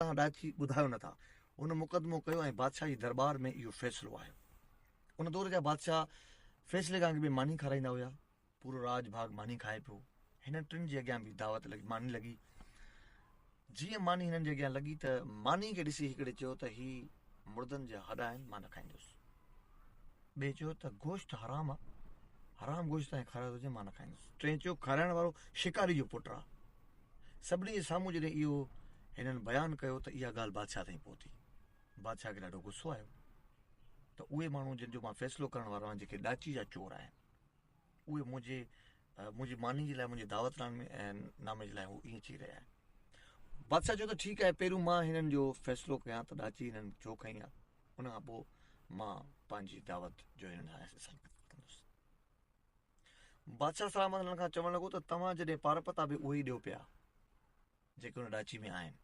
तव्हां ॾाची ॿुधायो नथा। हुन मुक़दमो कयो ऐं बादशाह जी दरबार में इहो फ़ैसिलो आयो। उन दौर जा बादशाह फ़ैसिले खां अॻु बि मानी खाराईंदा हुया, पूरो राज भाग मानी खाए पियो। हिन टिनि जे अॻियां बि दावत लॻी, मानी लॻी। जीअं मानी हिननि जे अॻियां लॻी त मानी खे ॾिसी हिकिड़े चयो त हीअ मुर्दनि जा हॾ आहिनि, मां न खाईंदुसि। ॿिए चयो त गोश्त हराम आहे, हराम गोश्त ऐं खारायो हुजे, मां न खाईंदुसि। टे चयो खाराइण वारो शिकारी जो पुटु आहे। सभिनी जे साम्हूं जॾहिं इहो हिननि बयानु कयो त इहा ॻाल्हि बादशाह ताईं पहुती। बादशाह खे ॾाढो गुस्सो आयो त उहे माण्हू जंहिंजो मां फ़ैसिलो करण वारो आहियां, जेके ॾाची जा चोर आहिनि, उहे मुंहिंजी मानी जे लाइ, मुंहिंजे दावत नामे जे लाइ हू ईअं चई रहिया आहिनि। बादशाह चयो त ठीकु आहे, पहिरियों मां हिननि जो फ़ैसिलो कयां त ॾाची हिननि छो खईं आहे, उन खां पोइ मां पंहिंजी दावत जो हिननि सां कंदुसि। बादशाह सलामत हिननि खां चवणु लॻो त तव्हां जॾहिं पारपता बि उहे ई ॾियो पिया जेके हुन ॾाची में आहिनि,